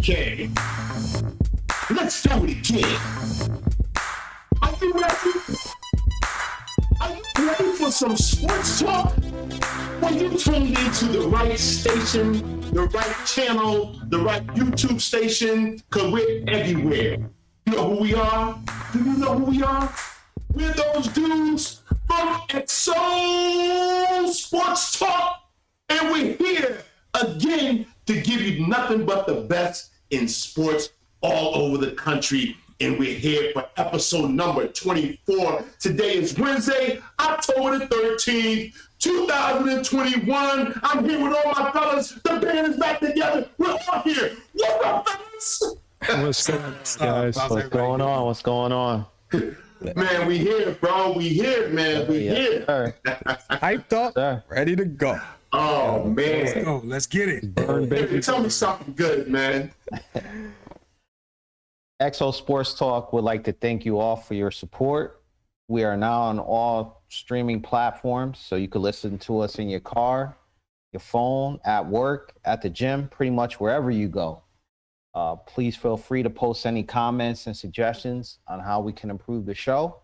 Okay, let's do it again. Are you ready? Are you ready for some sports talk? Well, you tuned into the right station, the right channel, the right YouTube station, because we're everywhere. You know who we are? Do you know who we are? We're those dudes from XO Sports Talk, and we're here again to give you nothing but the best in sports all over the country. And we're here for episode number 24. Today is Wednesday, October the 13th, 2021. I'm here with all my fellas. The band is back together. We're all here. What's up, fellas? What's up, guys? What's going on? What's going on? Man, we here, bro. We here, man. We here. Hyped up, ready to go. Oh, man. Let's go. Let's get it. Hey, tell me something good, man. XO Sports Talk would like to thank you all for your support. We are now on all streaming platforms, so you can listen to us in your car, your phone, at work, at the gym, pretty much wherever you go. Please feel free to post any comments and suggestions on how we can improve the show.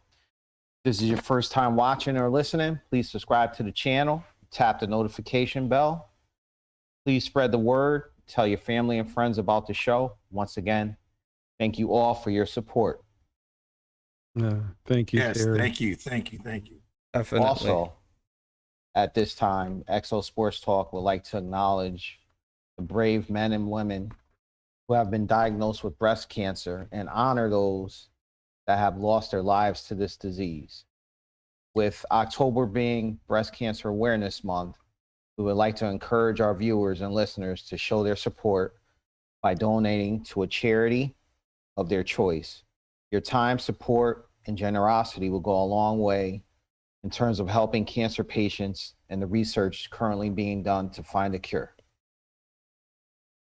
If this is your first time watching or listening, please subscribe to the channel, tap the notification bell. Please spread the word, tell your family and friends about the show. Once again, thank you all for your support. Thank you. Yes, Terry. thank you. Definitely. Also, at this time, XO Sports Talk would like to acknowledge the brave men and women who have been diagnosed with breast cancer and honor those that have lost their lives to this disease. With October being Breast Cancer Awareness Month, we would like to encourage our viewers and listeners to show their support by donating to a charity of their choice. Your time, support, and generosity will go a long way in terms of helping cancer patients and the research currently being done to find a cure.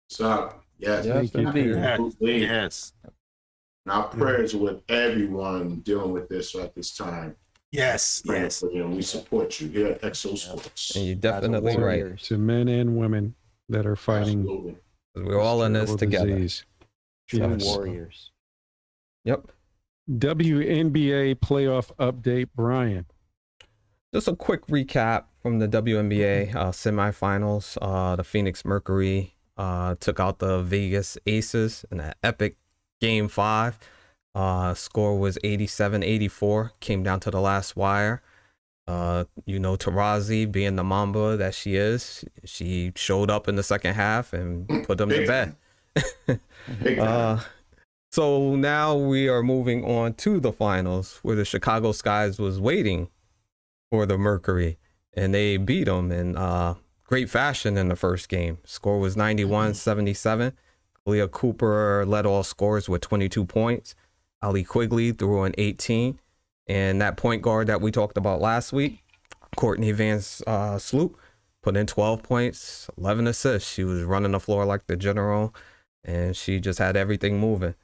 What's up? Yes. Thank you, Terry. Yes. And our prayers with everyone dealing with this at this time. Yes. Praying for you. We support you here at XO Sports. And you're definitely right. Warriors. To men and women that are fighting Absolutely. We're all in this terrible together. disease. True Yes. warriors. Yep. WNBA playoff update, Brian. Just a quick recap from the WNBA semifinals. The Phoenix Mercury took out the Vegas Aces in an epic Game 5. Score was 87-84. Came down to the last wire. Tarazi, being the Mamba that she is, she showed up in the second half and put them to bed. Big time. So now we are moving on to the finals, where the Chicago Skies was waiting for the Mercury, and they beat them in great fashion in the first game. Score was 91-77. Leah Cooper led all scores with 22 points. Ali Quigley threw in 18. And that point guard that we talked about last week, Courtney Van Sloot, put in 12 points, 11 assists. She was running the floor like the general, and she just had everything moving.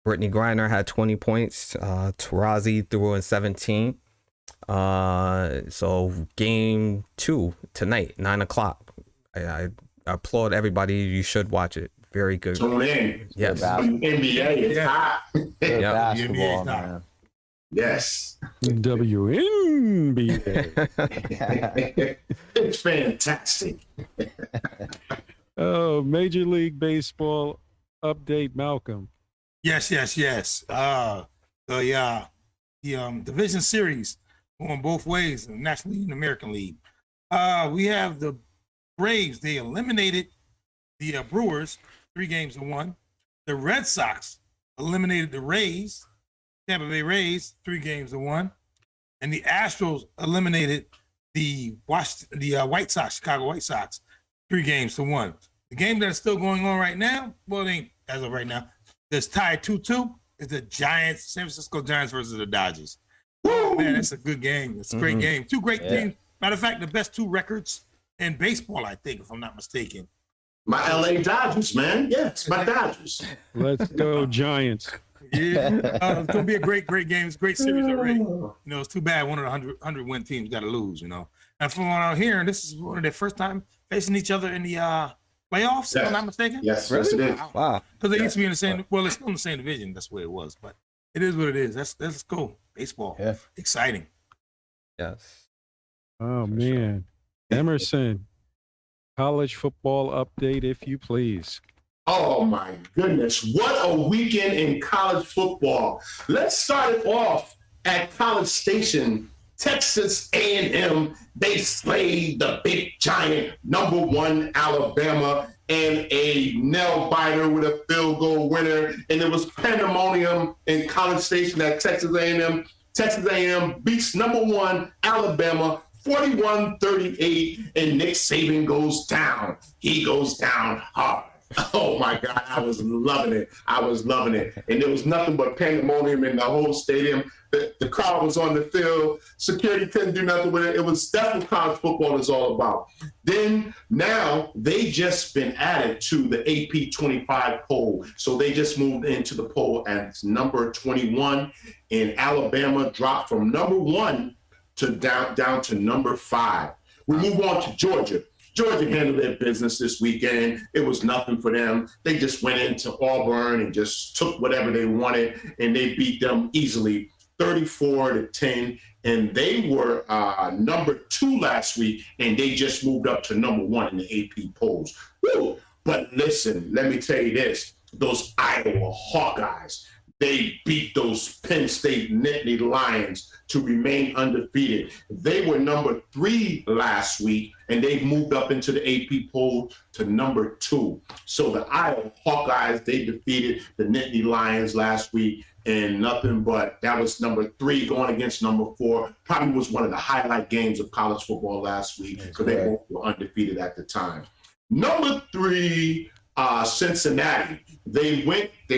Brittany Griner had 20 points. Tarazi threw in 17. So game 2 tonight, 9 o'clock. I applaud everybody. You should watch it. Very good. Tune in. Yes. NBA is hot. Good Yeah. basketball, NBA, man. Yes. WNBA. It's fantastic. Oh, Major League Baseball update, Malcolm. Yes. The division series going both ways in the National League and American League. We have the Braves. They eliminated the Brewers 3-1. The Red Sox eliminated the Rays, Tampa Bay Rays 3-1, and the Astros eliminated the White Sox, Chicago White Sox, 3-1. The game that's still going on right now, well, it ain't as of right now. That's tied 2-2. Is the Giants, San Francisco Giants versus the Dodgers. Oh man, that's a good game. It's a great game. Two great teams. Matter of fact, the best two records in baseball, I think, if I'm not mistaken. My LA Dodgers, man. Yes, my Dodgers. Let's go, Giants. Yeah, it's gonna be a great game. It's a great series already. It's too bad one of the 100 win teams got to lose. And from what I'm hearing, this is one of their first time facing each other in the playoffs, if Yes. I'm not mistaken. Yes, yes, it is. Wow. Because they Yes. used to be in the same. Well, it's still in the same division. That's where it was, but it is what it is. That's cool. Baseball, Yeah. exciting. Yes. Oh, For sure. man. Emerson, college football update, if you please. Oh my goodness, what a weekend in college football. Let's start it off at College Station, Texas A&M. They slayed the big giant #1 Alabama and a nail biter with a field goal winner. And it was pandemonium in College Station at Texas A&M. Texas A&M beats #1 Alabama 41-38, and Nick Saban goes down. He goes down hard. Oh my God, I was loving it. I was loving it. And there was nothing but pandemonium in the whole stadium. The crowd was on the field. Security couldn't do nothing with it. That's what college football is all about. Then now they just been added to the AP 25 poll. So they just moved into the poll as number 21. And Alabama dropped from #1 to down to number 5. We move on to Georgia. Georgia handled their business this weekend. It was nothing for them. They just went into Auburn and just took whatever they wanted, and they beat them easily, 34-10. And they were number 2 last week, and they just moved up to #1 in the AP polls. Woo! But listen, let me tell you this: those Iowa Hawkeyes, they beat those Penn State Nittany Lions to remain undefeated. They were number 3 last week, and they moved up into the AP poll to number 2. So the Iowa Hawkeyes, they defeated the Nittany Lions last week, and nothing but that was number 3 going against number 4. Probably was one of the highlight games of college football last week because they both were undefeated at the time. Number 3, Cincinnati. They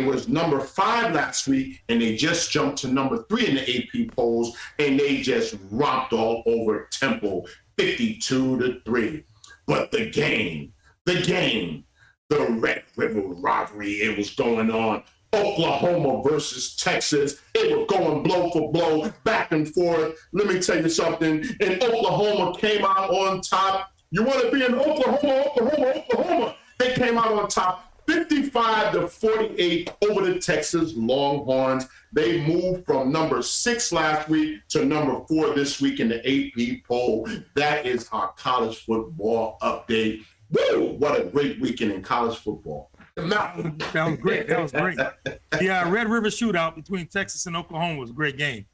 was number 5 last week, and they just jumped to number 3 in the AP polls, and they just romped all over Temple, 52-3. But the game, the Red River rivalry, it was going on. Oklahoma versus Texas. They were going blow for blow, back and forth. Let me tell you something. And Oklahoma came out on top. You want to be in Oklahoma. They came out on top 55-48 over the Texas Longhorns. They moved from number 6 last week to number 4 this week in the AP poll. That is our college football update. Woo! What a great weekend in college football. That was great. That was great. Yeah, Red River shootout between Texas and Oklahoma was a great game.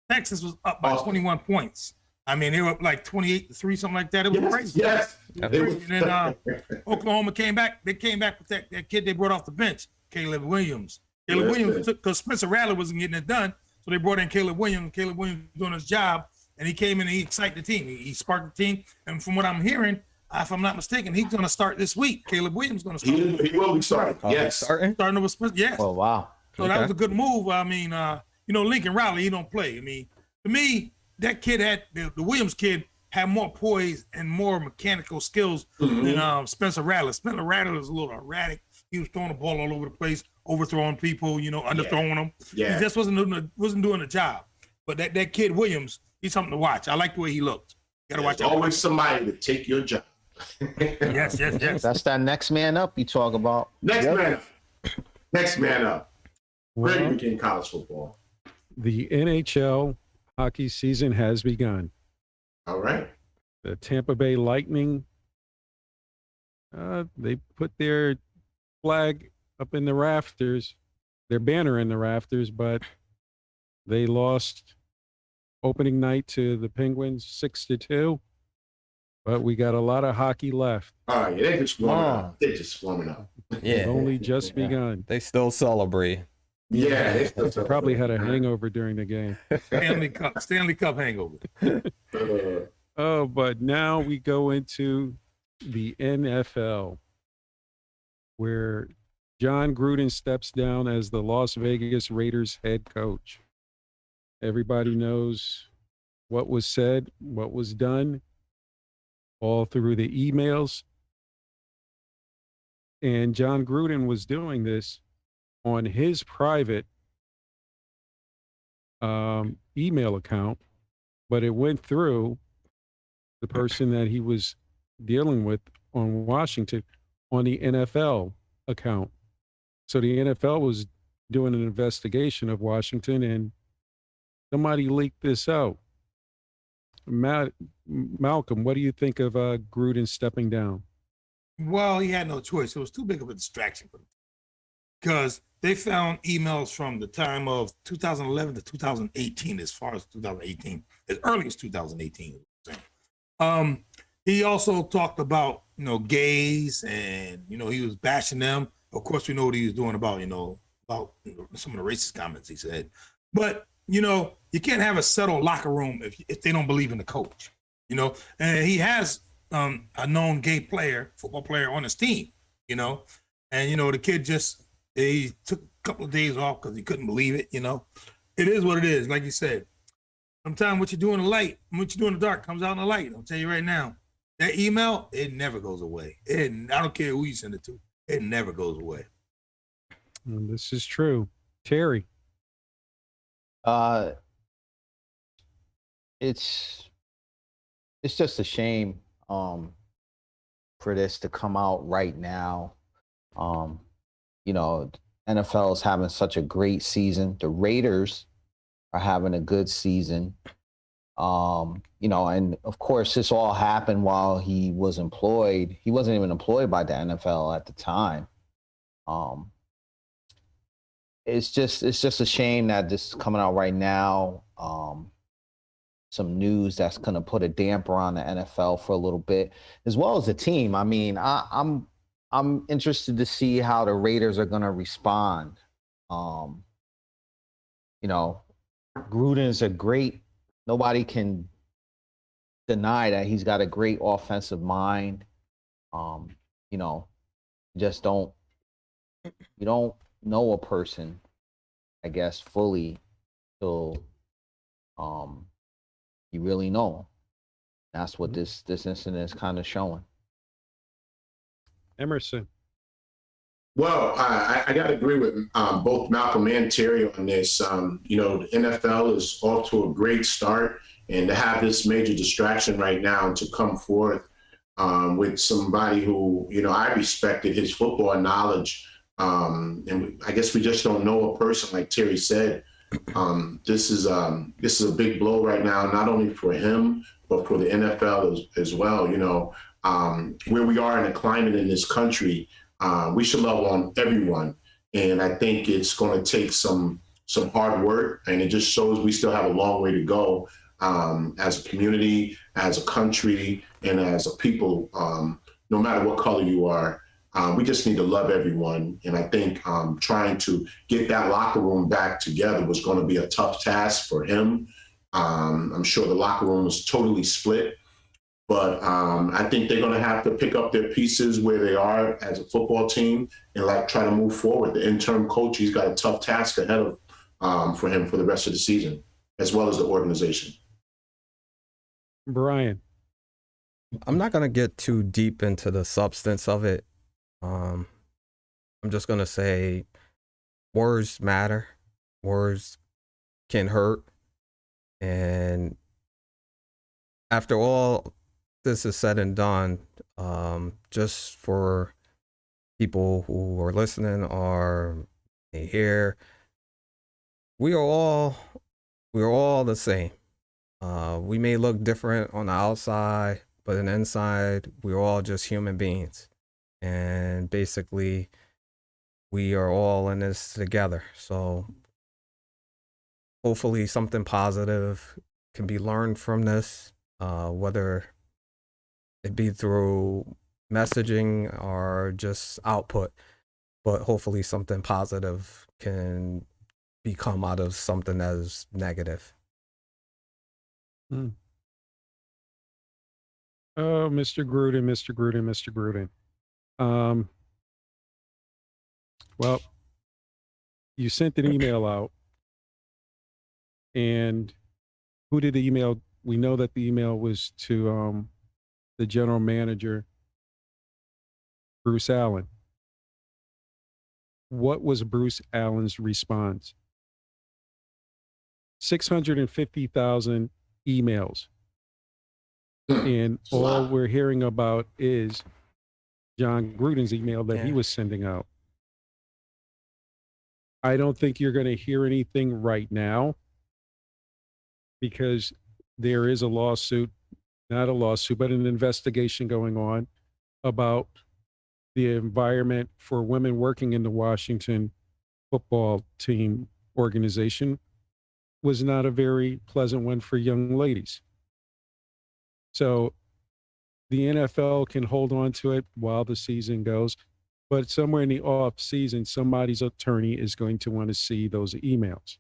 Texas was up by 21 points. I mean, they were up like 28-3, something like that. It was crazy. Yes. And then Oklahoma came back. They came back with that kid they brought off the bench, Caleb Williams. Williams took, because Spencer Rattler wasn't getting it done, so they brought in Caleb Williams. Caleb Williams doing his job, and he came in and he excited the team. He sparked the team. And from what I'm hearing, if I'm not mistaken, he's going to start this week. Caleb Williams is going to start. He will be starting. Yes. Starting over Spencer. Yes. Oh, wow. So that was a good move. I mean, Lincoln Riley, he don't play. I mean, to me, that kid had the Williams kid had more poise and more mechanical skills than Spencer Rattler. Spencer Rattler was a little erratic. He was throwing the ball all over the place, overthrowing people, underthrowing them. Yeah. He just wasn't doing the job. But that kid Williams, he's something to watch. I like the way he looked. You gotta watch out. Always somebody to take your job. Yes. That's that next man up you talk about. Next man up. Great Well, weekend in college football. the NHL hockey season has begun. All right. The Tampa Bay Lightning, they put their flag up in the rafters, their banner in the rafters, but they lost opening night to the Penguins 6-2. But we got a lot of hockey left. All right. They're just warming up. Yeah. It's only just begun. They still celebrate. Yeah. They probably had a hangover during the game. Stanley Cup hangover. Oh, but now we go into the NFL, where Jon Gruden steps down as the Las Vegas Raiders head coach. Everybody knows what was said, what was done, all through the emails. And Jon Gruden was doing this on his private email account, but it went through the person that he was dealing with on Washington on the NFL account. So the NFL was doing an investigation of Washington, and somebody leaked this out. Malcolm, what do you think of Gruden stepping down? Well, he had no choice. It was too big of a distraction for him because they found emails from the time of 2011 to 2018, as far as 2018, as early as 2018. He also talked about, gays, and, he was bashing them. Of course, we know what he was doing about some of the racist comments he said. But, you can't have a settled locker room if they don't believe in the coach, And he has a known gay football player on his team, and, the kid he took a couple of days off because he couldn't believe it, It is what it is, like you said. Sometimes what you do in the light, what you do in the dark comes out in the light. I'll tell you right now, that email, it never goes away. I don't care who you send it to. It never goes away. And this is true. Terry. It's just a shame for this to come out right now. NFL is having such a great season. The Raiders are having a good season. And of course, this all happened while he was employed. He wasn't even employed by the NFL at the time. It's just a shame that this is coming out right now. Some news that's going to put a damper on the NFL for a little bit, as well as the team. I mean, I'm interested to see how the Raiders are going to respond. Gruden is nobody can deny that he's got a great offensive mind. You don't know a person, I guess, fully till you really know. That's what this incident is kind of showing. Emerson. Well, I got to agree with both Malcolm and Terry on this. The NFL is off to a great start, and to have this major distraction right now and to come forth with somebody who, I respected his football knowledge. And I guess we just don't know a person, like Terry said. This is a big blow right now, not only for him, but for the NFL as well. Where we are in the climate in this country, we should love on everyone. And I think it's going to take some hard work, and it just shows we still have a long way to go as a community, as a country, and as a people, no matter what color you are. We just need to love everyone. And I think trying to get that locker room back together was going to be a tough task for him. I'm sure the locker room was totally split. But I think they're going to have to pick up their pieces where they are as a football team and try to move forward. The interim coach, he's got a tough task ahead of for him for the rest of the season, as well as the organization. Brian. I'm not going to get too deep into the substance of it. I'm just going to say words matter. Words can hurt. And after all this is said and done, just for people who are listening or here, we are all the same. We may look different on the outside, but on the inside, we're all just human beings. And basically, we are all in this together. So hopefully something positive can be learned from this, whether it be through messaging or just output. But hopefully something positive can become out of something that is negative. Oh, Mr. Gruden. Well, you sent an email out, and who did the email? We know that the email was to the general manager, Bruce Allen. What was Bruce Allen's response? 650,000 emails. And all we're hearing about is Jon Gruden's email that he Yeah. was sending out. I don't think you're going to hear anything right now because there is a lawsuit, not a lawsuit, but an investigation going on about the environment for women working in the Washington football team organization was not a very pleasant one for young ladies. So the NFL can hold on to it while the season goes, but somewhere in the off season, somebody's attorney is going to want to see those emails.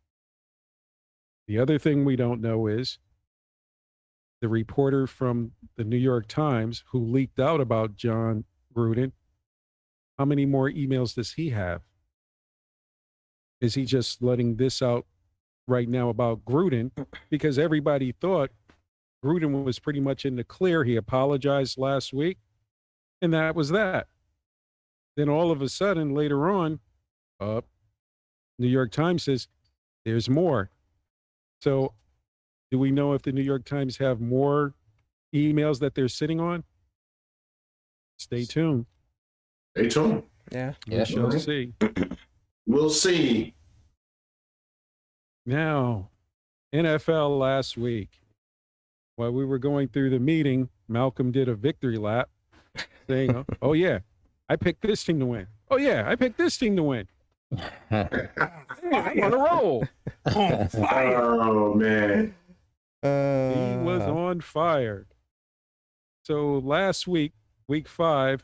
The other thing we don't know is the reporter from the New York Times who leaked out about Jon Gruden. How many more emails does he have? Is he just letting this out right now about Gruden? Because everybody thought Gruden was pretty much in the clear. He apologized last week, and that was that. Then all of a sudden, later on, New York Times says there's more. So do we know if the New York Times have more emails that they're sitting on? Stay tuned. Stay tuned. Yeah. We Yeah. shall see. We'll see. Now, NFL last week, while we were going through the meeting, Malcolm did a victory lap saying, oh, yeah, I picked this team to win. Oh, yeah, I picked this team to win. I'm on a roll. On fire. Oh, man. He was on fire. So last week, week 5,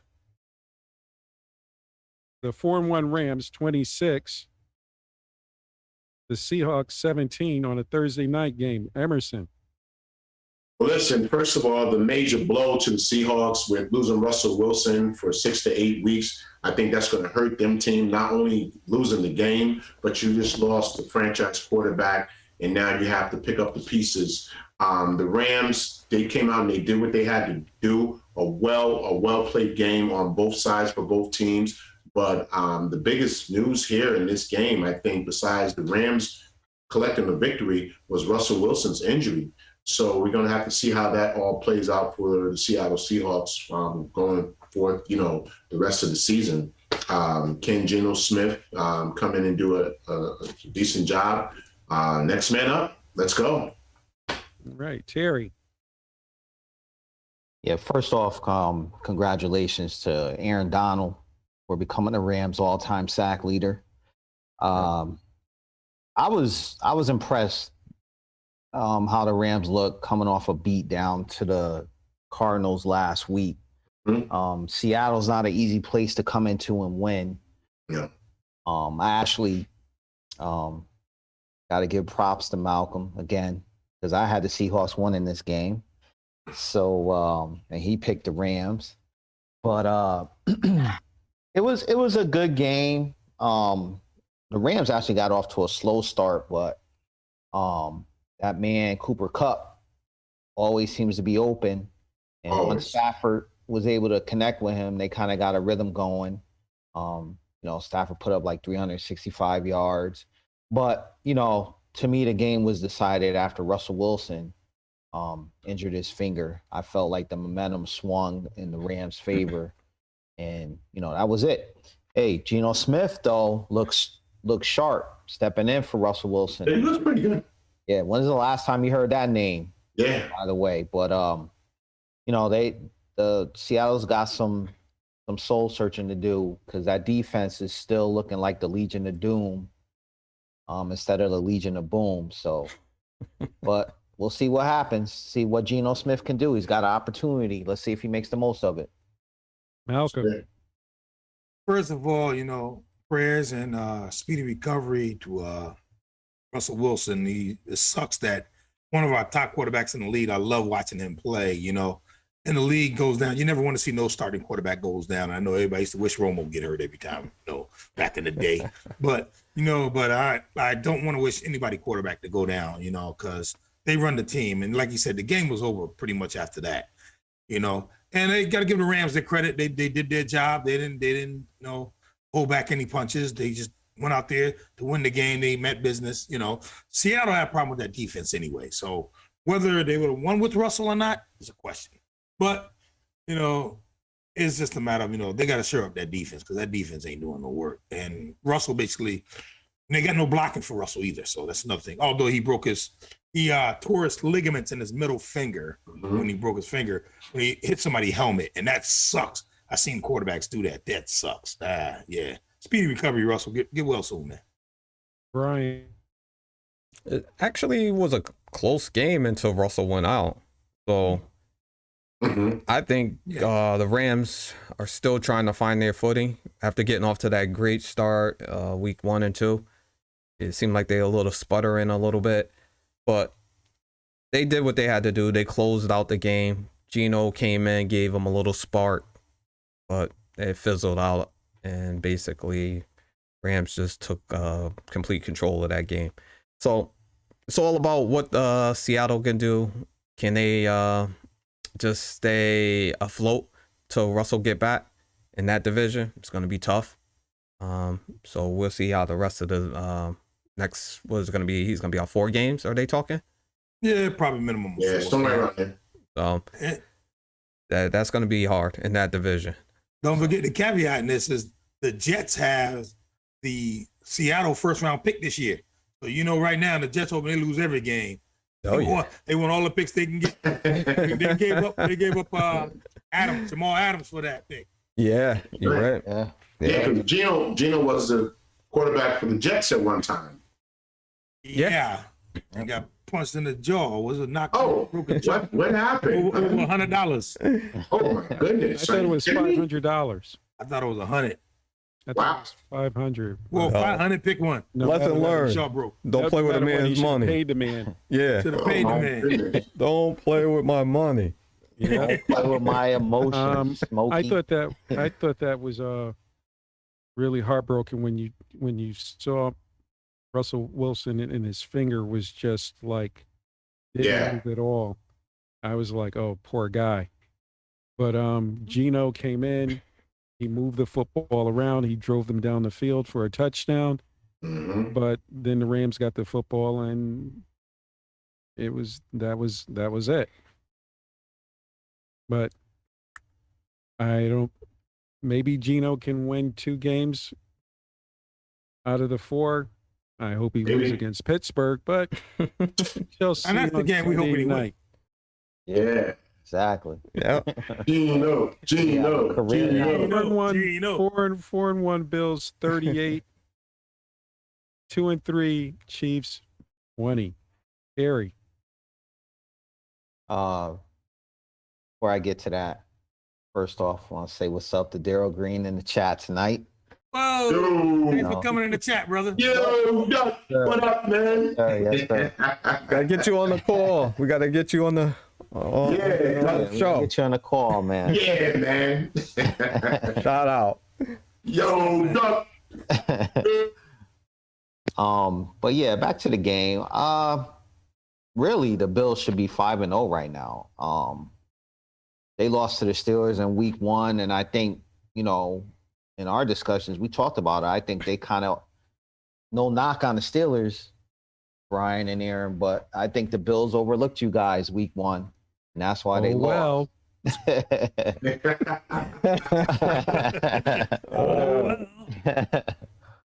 the 4-1 Rams 26, the Seahawks 17 on a Thursday night game. Emerson. Well, listen, first of all, the major blow to the Seahawks with losing Russell Wilson for 6 to 8 weeks, I think that's going to hurt them team, not only losing the game, but you just lost the franchise quarterback, and now you have to pick up the pieces. The Rams, they came out and they did what they had to do, a well-played game on both sides for both teams. But the biggest news here in this game, I think, besides the Rams collecting the victory, was Russell Wilson's injury. So we're going to have to see how that all plays out for the Seattle Seahawks going forth, the rest of the season. Can Geno Smith come in and do a decent job? Next man up. Let's go. Right. Terry. Yeah, first off, congratulations to Aaron Donald for becoming the Rams' all-time sack leader. I was impressed how the Rams look coming off a beat down to the Cardinals last week. Mm-hmm. Seattle's not an easy place to come into and win. Yeah. I actually got to give props to Malcolm again because I had the Seahawks winning this game. So and he picked the Rams, but it was a good game. The Rams actually got off to a slow start, but that man Cooper Kupp always seems to be open, and once Stafford was able to connect with him, they kind of got a rhythm going. Stafford put up like 365 yards, but to me the game was decided after Russell Wilson injured his finger. I felt like the momentum swung in the Rams' favor, and that was it. Hey, Geno Smith though looks sharp, stepping in for Russell Wilson. He looks pretty good. Yeah, when's the last time you heard that name? Yeah. By the way, but the Seattle's got some soul searching to do because that defense is still looking like the Legion of Doom instead of the Legion of Boom. So, but we'll see what happens. See what Geno Smith can do. He's got an opportunity. Let's see if he makes the most of it. Malcolm. First of all, prayers and speedy recovery to Russell Wilson. It sucks that one of our top quarterbacks in the league, I love watching him play, and the league goes down. You never want to see no starting quarterback goes down. I know everybody used to wish Romo would get hurt every time, back in the day. But I don't want to wish anybody quarterback to go down, because they run the team. And like you said, the game was over pretty much after that, and they got to give the Rams their credit. They did their job. They didn't hold back any punches. They just went out there to win the game. They met business. Seattle had a problem with that defense anyway. So whether they would have won with Russell or not is a question. But, It's just a matter of, they got to shore up that defense because that defense ain't doing no work. And Russell basically, and they got no blocking for Russell either. So that's another thing. Although he tore his ligaments in his middle finger when he broke his finger, when he hit somebody's helmet. And that sucks. I've seen quarterbacks do that. That sucks. Yeah. Speedy recovery, Russell. Get well soon, man. Brian. It actually was a close game until Russell went out. So I think the Rams are still trying to find their footing after getting off to that great start week 1 and 2. It seemed like they were a little sputtering a little bit, but they did what they had to do. They closed out the game. Geno came in, gave them a little spark, but it fizzled out, and basically Rams just took complete control of that game. So it's all about what Seattle can do. Can they just stay afloat till Russell get back in that division? It's going to be tough. So we'll see how the rest of the next was going to be. He's going to be out 4 games. Are they talking? Yeah, probably minimum. Yeah, somewhere around there. That's going to be hard in that division. Don't forget the caveat in this is the Jets have the Seattle first round pick this year. So right now the Jets hoping they lose every game. They want all the picks they can get. They gave up Jamal Adams for that pick. Yeah, you're right. Yeah, because Geno was the quarterback for the Jets at one time. Yeah. And got punched in the jaw. Was a knock? Oh, broken jaw. what happened? Over $100. Oh my goodness! I thought it was $500. I thought it was 100. I thought it was 500. Well, 500, pick one. No, Lesson learned. Jaw broke. Don't play with a man's money. Paid the man. Yeah. Should have paid the man. Goodness. Don't play with my money. Yeah. Play with my emotions, Smokey. I thought that was really heartbroken when you saw Russell Wilson and his finger was just like didn't move at all. I was like, oh, poor guy. But Geno came in, he moved the football around, he drove them down the field for a touchdown. But then the Rams got the football and that was it. But maybe Geno can win 2 games out of the 4. I hope he loses against Pittsburgh, but shall see. And that's the game we hope he wins. Yeah, exactly. Yeah. Geno. 4-1 Bills 38. 2-3 Chiefs 20. Harry. Before I get to that, first off, I want to say what's up to Daryl Green in the chat tonight. Whoa! Thanks for coming in the chat, brother. Yo, what up, man? Yes, sir. Gotta get you on the call. We gotta get you on the show. Get you on the call, man. Yeah, man. Shout out. Yo, duck. But yeah, back to the game. Really, the Bills should be 5-0 right now. They lost to the Steelers in week 1, and I think, in our discussions, we talked about it. I think they kind of, no knock on the Steelers, Brian and Aaron, but I think the Bills overlooked you guys week 1, and that's why they lost.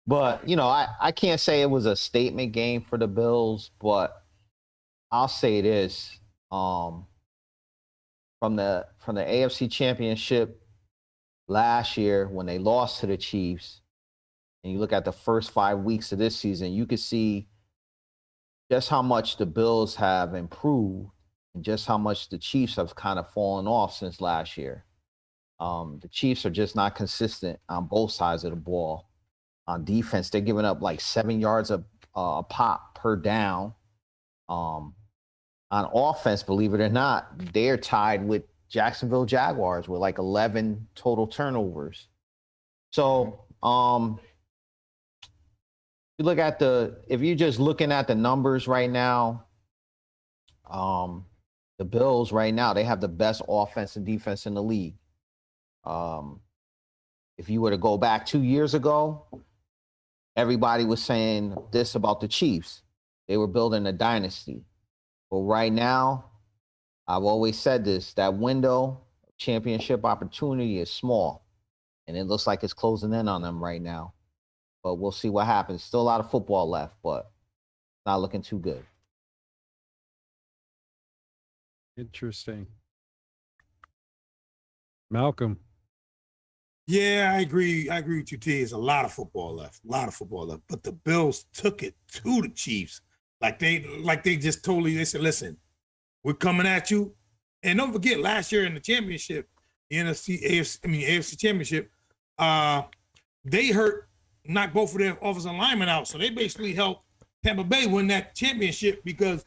But, I can't say it was a statement game for the Bills, but I'll say this. From the AFC Championship last year when they lost to the Chiefs, and you look at the first 5 weeks of this season, you could see just how much the Bills have improved and just how much the Chiefs have kind of fallen off since last year. The Chiefs are just not consistent on both sides of the ball. On defense, they're giving up like 7 yards a pop per down. On offense, believe it or not, they're tied with Jacksonville Jaguars with like 11 total turnovers. So, if you're just looking at the numbers right now, the Bills right now, they have the best offense and defense in the league. If you were to go back 2 years ago, everybody was saying this about the Chiefs. They were building a dynasty. But right now, I've always said this, that window, championship opportunity is small, and it looks like it's closing in on them right now. But we'll see what happens. Still a lot of football left, but not looking too good. Interesting. Malcolm. Yeah, I agree. I agree with you, T. There's a lot of football left. A lot of football left. But the Bills took it to the Chiefs. Like they just totally, they said, listen, we're coming at you. And don't forget, last year in the championship, the AFC championship, they knocked both of their offensive linemen out. So they basically helped Tampa Bay win that championship because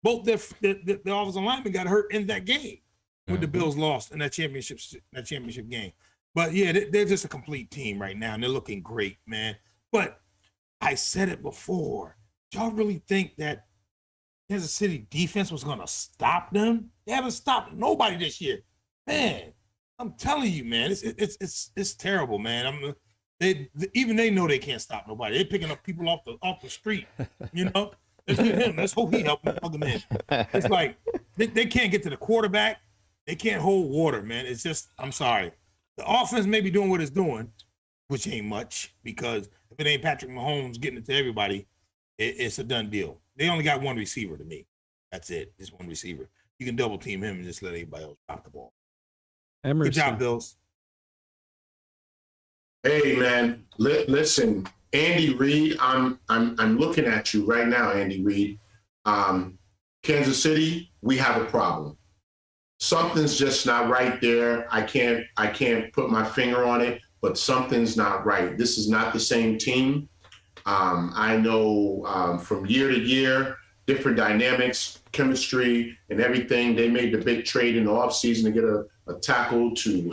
both their offensive linemen got hurt in that game when the Bills lost in that championship game. But yeah, they're just a complete team right now, and they're looking great, man. But I said it before. Y'all really think that Kansas City defense was going to stop them? They haven't stopped nobody this year, man. I'm telling you, man, it's terrible, man. Even they know they can't stop nobody. They're picking up people off the street, you know. Let's get him. Let's hope he help him plug him in. It's like they can't get to the quarterback. They can't hold water, man. It's just, I'm sorry. The offense may be doing what it's doing, which ain't much, because if it ain't Patrick Mahomes getting it to everybody, it's a done deal. They only got one receiver to me. That's it. Just one receiver. You can double team him and just let everybody else drop the ball. Emerson. Good job, Bills. Hey man, listen, Andy Reid. I'm looking at you right now, Andy Reid. Kansas City, we have a problem. Something's just not right there. I can't put my finger on it, but something's not right. This is not the same team. I know from year to year, different dynamics, chemistry, and everything. They made the big trade in the offseason to get a tackle to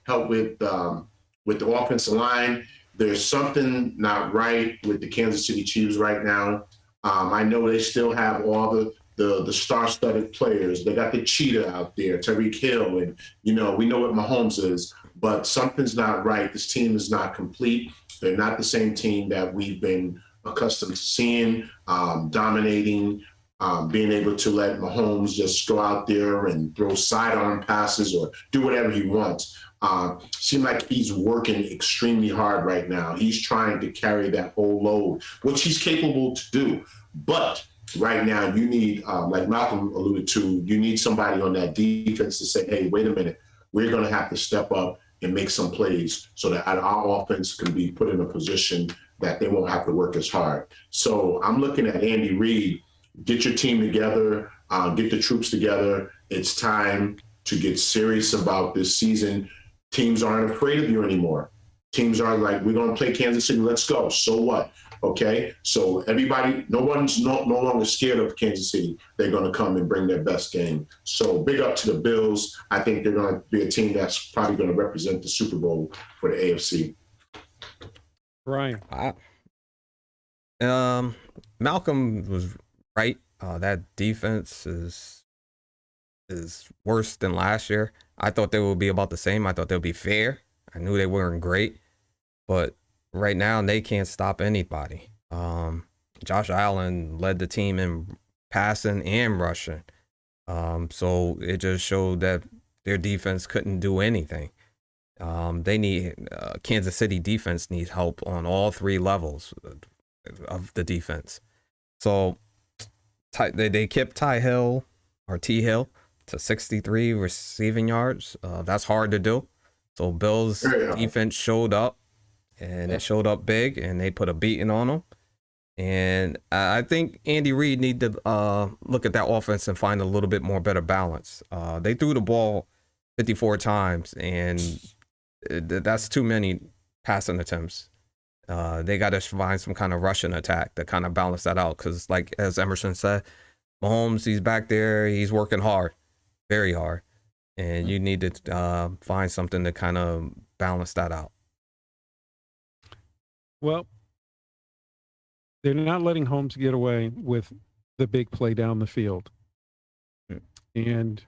help with the offensive line. There's something not right with the Kansas City Chiefs right now. I know they still have all the star-studded players. They got the cheetah out there, Tyreek Hill, and we know what Mahomes is, but something's not right. This team is not complete. They're not the same team that we've been accustomed to seeing, dominating, being able to let Mahomes just go out there and throw sidearm passes or do whatever he wants. Seems like he's working extremely hard right now. He's trying to carry that whole load, which he's capable to do. But right now, you need, like Malcolm alluded to, you need somebody on that defense to say, hey, wait a minute, we're going to have to step up and make some plays so that our offense can be put in a position that they won't have to work as hard. So I'm looking at Andy Reid. Get your team together, get the troops together. It's time to get serious about this season. Teams aren't afraid of you anymore. Teams are like, we're going to play Kansas City, let's go. So what? Okay, so everybody, no one's no longer scared of Kansas City. They're going to come and bring their best game. So big up to the Bills. I think they're going to be a team that's probably going to represent the Super Bowl for the AFC. Brian. Malcolm was right. That defense is worse than last year. I thought they would be about the same. I thought they would be fair. I knew they weren't great, but right now they can't stop anybody. Josh Allen led the team in passing and rushing. So it just showed that their defense couldn't do anything. They need Kansas City defense needs help on all three levels of the defense. So they kept T Hill to 63 receiving yards. That's hard to do. So Bills defense showed up, and it showed up big, and they put a beating on them. And I think Andy Reid need to look at that offense and find a little bit more better balance. They threw the ball 54 times, and that's too many passing attempts. They got to find some kind of rushing attack to kind of balance that out. Because, like as Emerson said, Mahomes, he's back there. He's working hard, very hard. And you need to find something to kind of balance that out. Well, they're not letting Holmes get away with the big play down the field. And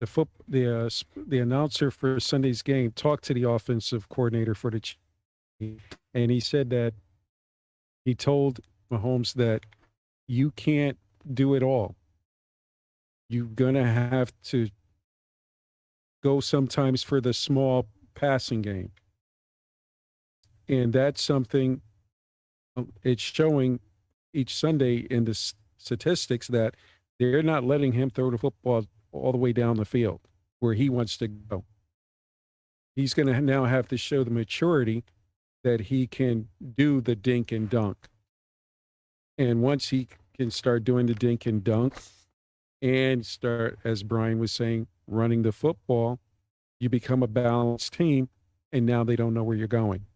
the announcer for Sunday's game talked to the offensive coordinator for the Chiefs, and he said that he told Mahomes that you can't do it all. You're going to have to go sometimes for the small passing game. And that's something it's showing each Sunday in the statistics that they're not letting him throw the football all the way down the field where he wants to go. He's going to now have to show the maturity that he can do the dink and dunk. And once he can start doing the dink and dunk and start, as Brian was saying, running the football, you become a balanced team, and now they don't know where you're going.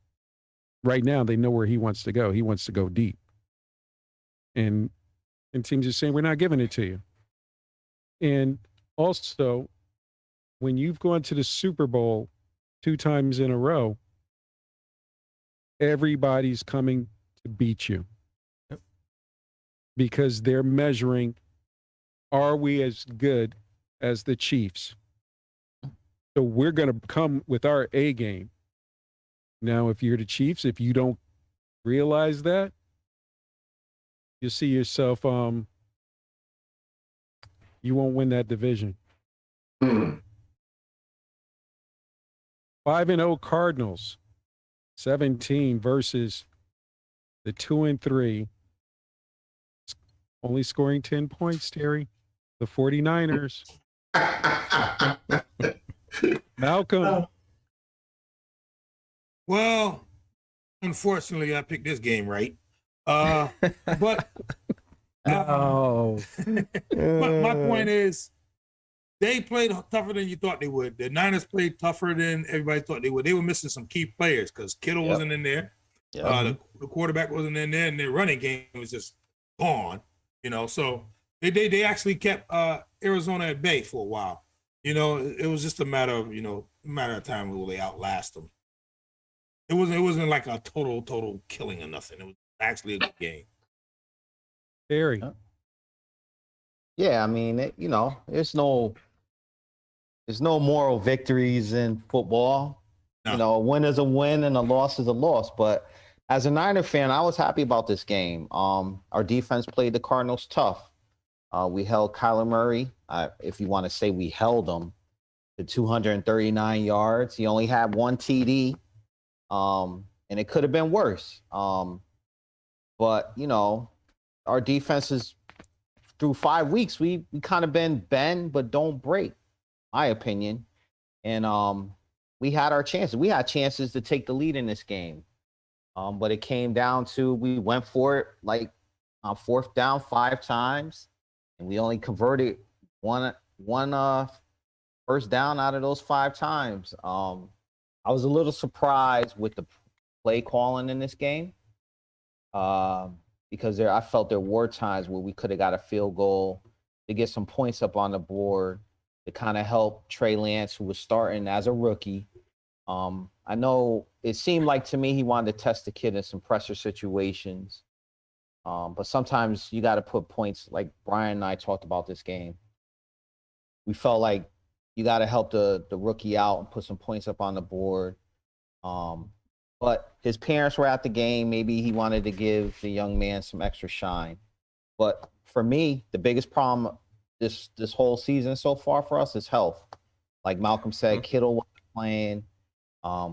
Right now, they know where he wants to go. He wants to go deep. And teams are saying, we're not giving it to you. And also, when you've gone to the Super Bowl 2 times in a row, everybody's coming to beat you. Yep. Because they're measuring, are we as good as the Chiefs? So we're going to come with our A game. Now, if you're the Chiefs, if you don't realize that, you see yourself, you won't win that division. 5-0 Cardinals, 17 versus the 2-3. Only scoring 10 points, Terry. The 49ers. Malcolm. Well, unfortunately, I picked this game right. But Oh. my point is, they played tougher than you thought they would. The Niners played tougher than everybody thought they would. They were missing some key players because Kittle wasn't in there. The quarterback wasn't in there, and their running game was just gone. So they actually kept Arizona at bay for a while. It was just a matter of time will they outlast them. It wasn't like a total killing or nothing. It was actually a good game. Terry. Yeah, I mean, there's no moral victories in football. No. A win is a win and a loss is a loss. But as a Niner fan, I was happy about this game. Our defense played the Cardinals tough. We held Kyler Murray, if you want to say we held him, to 239 yards. He only had 1 TD, and it could have been worse. But, our defense is, through 5 weeks, we kind of been bend but don't break, my opinion. And we had our chances. We had chances to take the lead in this game. But it came down to, we went for it like on 4th down 5 times, and we only converted one first down out of those 5 times. I was a little surprised with the play calling in this game. Because I felt there were times where we could have got a field goal to get some points up on the board to kind of help Trey Lance, who was starting as a rookie. I know it seemed like to me he wanted to test the kid in some pressure situations. But sometimes you got to put points, like Brian and I talked about this game. We felt like you got to help the rookie out and put some points up on the board. But his parents were at the game. Maybe he wanted to give the young man some extra shine. But for me, the biggest problem this whole season so far for us is health. Like Malcolm said, Kittle wasn't playing.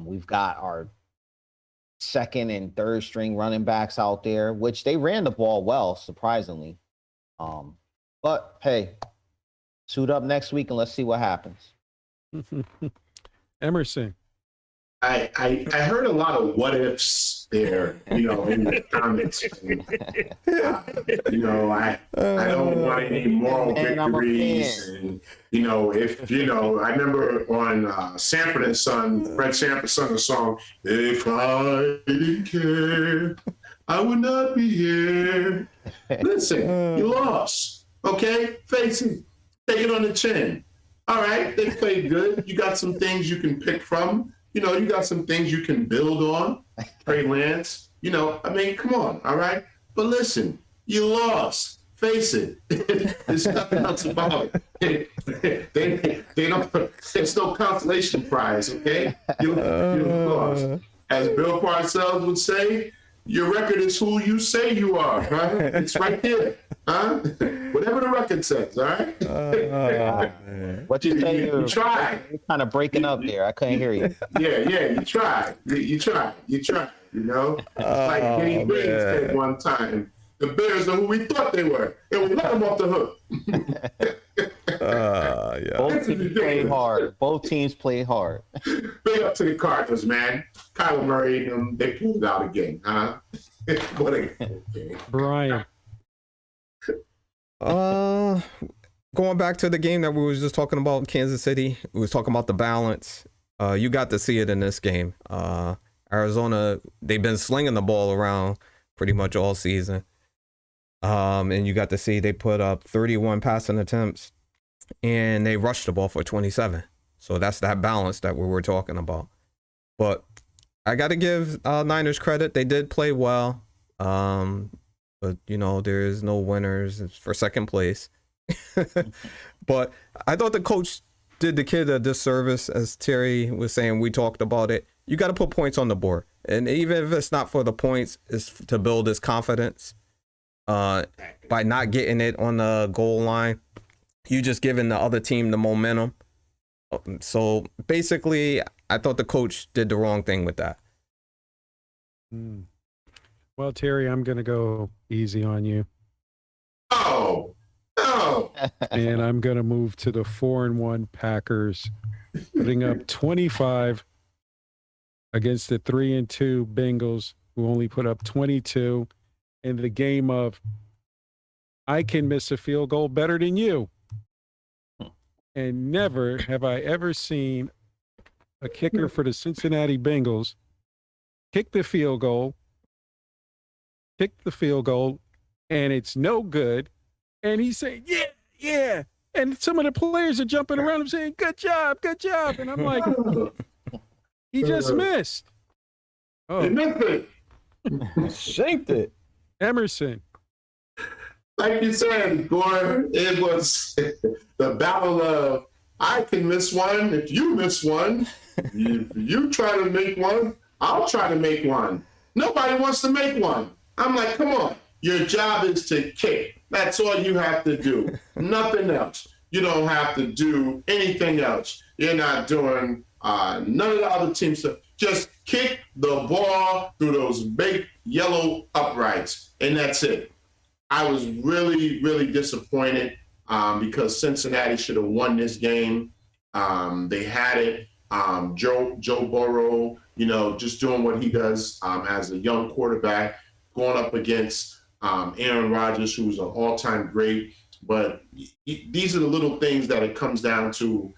We've got our 2nd and 3rd string running backs out there, which they ran the ball well, surprisingly. But hey, suit up next week and let's see what happens. Emerson. I heard a lot of what ifs there, in the comments. I don't want any moral victories, and if I remember on Sanford and Son, Fred Sanford sung a song. If I didn't care, I would not be here. Listen, you lost, okay? Face it, take it on the chin. All right, they played good. You got some things you can pick from. You got some things you can build on. Trey Lance, come on, all right? But listen, you lost. Face it. There's nothing else about it. They don't, there's no consolation prize, okay? You lost. As Bill Parcells would say, Your record is who you say you are, huh? It's right there, huh? Whatever the record says, all right? Man. What you say? You tried. You're kind of breaking up there. I couldn't hear you. Yeah, you tried. You tried, you know? Like Kenny Green said one time, the Bears are who we thought they were, and we let them off the hook. Yeah. Both teams play hard. Both teams play hard. Big up to the Cardinals, man. Kyler Murray and them, they pulled it out again, huh? What a game. Brian. Going back to the game that we was just talking about, Kansas City, we was talking about the balance. You got to see it in this game. Arizona, they've been slinging the ball around pretty much all season. And you got to see they put up 31 passing attempts and they rushed the ball for 27. So that's that balance that we were talking about. But I got to give Niners credit. They did play well. But, you know, there is no winners for second place. But I thought the coach did the kid a disservice. As Terry was saying, we talked about it. You got to put points on the board. And even if it's not for the points, it's to build his confidence. By not getting it on the goal line, you just giving the other team the momentum. So basically, I thought the coach did the wrong thing with that. Well, Terry, I'm going to go easy on you. Oh, no. And I'm going to move to the 4-1 Packers, putting up 25 against the 3-2 Bengals, who only put up 22 in the game of I can miss a field goal better than you. And never have I ever seen a kicker for the Cincinnati Bengals kick the field goal, and it's no good. And he's saying, yeah. And some of the players are jumping around him saying, good job. And I'm like, he just missed. They missed it. Shanked it. Emerson. Like you said, Gore, it was the battle of I can miss one. If you miss one, you try to make one, I'll try to make one. Nobody wants to make one. I'm like, come on. Your job is to kick. That's all you have to do. Nothing else. You don't have to do anything else. You're not doing none of the other team stuff. Just kick the ball through those big yellow uprights, and that's it. I was really, really disappointed because Cincinnati should have won this game. They had it. Joe Burrow, you know, just doing what he does as a young quarterback, going up against Aaron Rodgers, who's an all-time great. But these are the little things that it comes down to.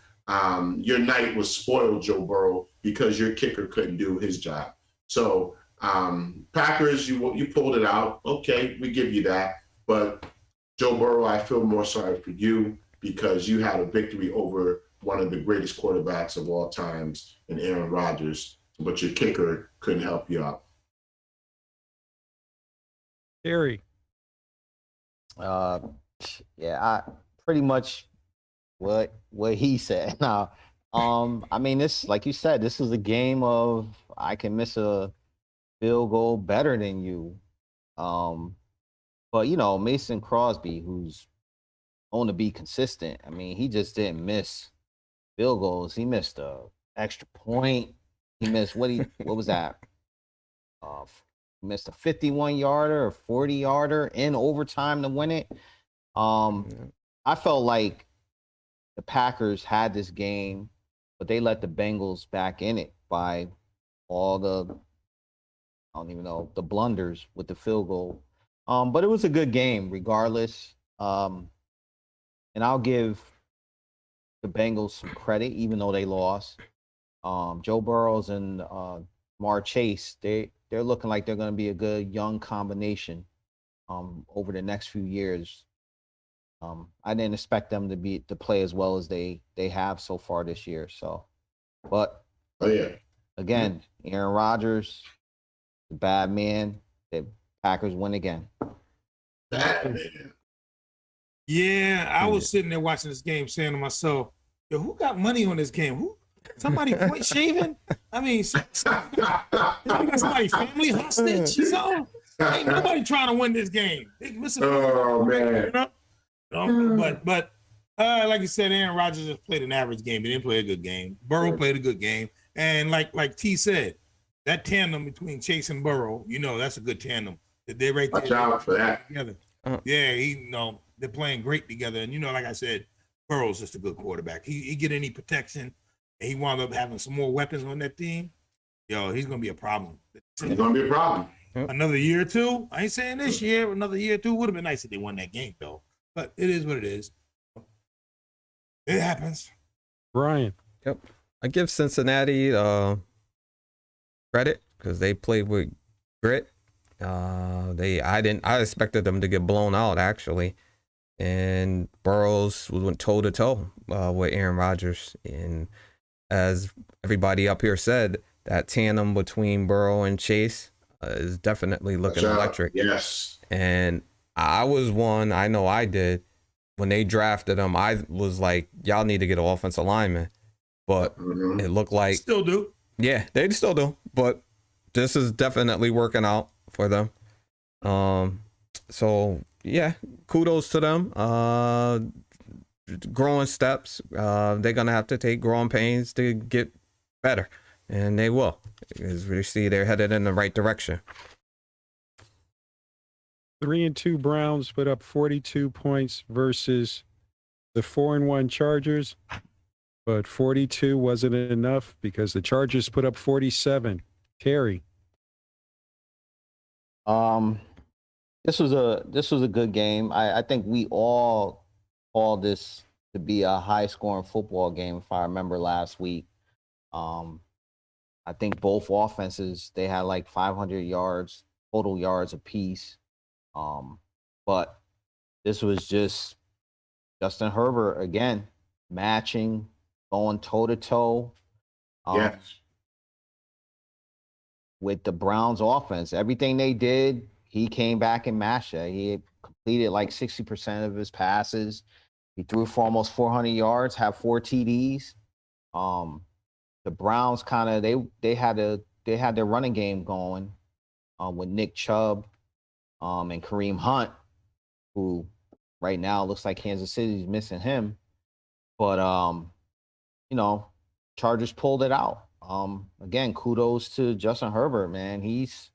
Your night was spoiled, Joe Burrow, because your kicker couldn't do his job. So Packers, you pulled it out. Okay, we give you that. But Joe Burrow, I feel more sorry for you because you had a victory over one of the greatest quarterbacks of all times in Aaron Rodgers, but your kicker couldn't help you out. Terry. I pretty much what he said. Now, I mean, this, like you said, this is a game of I can miss a field goal better than you. But you know, Mason Crosby, who's known to be consistent, I mean, he just didn't miss field goals. He missed a extra point. He missed what was that? He missed a 51-yarder or 40-yarder in overtime to win it. I felt like the Packers had this game, but they let the Bengals back in it by all the, I don't even know, the blunders with the field goal. But it was a good game regardless. And I'll give the Bengals some credit, even though they lost. Joe Burrows and Jamar Chase, they're looking like they're going to be a good young combination over the next few years. I didn't expect them to play as well as they have so far this year. So, but again, Aaron Rodgers, the bad man. The Packers win again. Bad man. Yeah, I was sitting there watching this game saying to myself, yo, who got money on this game? Somebody point shaving? I mean, somebody family hostage or something? Ain't nobody trying to win this game. Oh, man. You know? But like you said, Aaron Rodgers just played an average game. He didn't play a good game. Burrow played a good game. And like T said, that tandem between Chase and Burrow, that's a good tandem. They're right there. Watch out for that. Together. Yeah, they're playing great together. And, like I said, Burrow's just a good quarterback. He get any protection, and he wound up having some more weapons on that team. He's going to be a problem. It's going to be a problem. Another year or two. I ain't saying this year. Another year or two would have been nice if they won that game, though. But it is what it is. It happens. Brian. Yep. I give Cincinnati credit because they played with grit. I expected them to get blown out actually, and Burrows went toe to toe with Aaron Rodgers, and as everybody up here said, that tandem between Burrow and Chase is definitely looking electric. Yes. And I know I did when they drafted him. I was like, y'all need to get an offensive lineman, but it looked like still do. Yeah, they still do, but this is definitely working out for them. So yeah, kudos to them. Growing steps. They're gonna have to take growing pains to get better, and they will. As we see, they're headed in the right direction. 3-2 Browns put up 42 points versus the 4-1 Chargers, but 42 wasn't enough because the Chargers put up 47. Terry. This was a good game. I think we all called this to be a high scoring football game, if I remember last week. I think both offenses, they had like 500 yards, total yards apiece. But this was just Justin Herbert again, matching, going toe to toe. Yes. With the Browns offense. Everything they did, he came back and matched it. He completed like 60% of his passes. He threw for almost 400 yards, had 4 TDs. The Browns kind of they had their running game going with Nick Chubb and Kareem Hunt, who right now looks like Kansas City's missing him. But Chargers pulled it out. Again, kudos to Justin Herbert, man. He's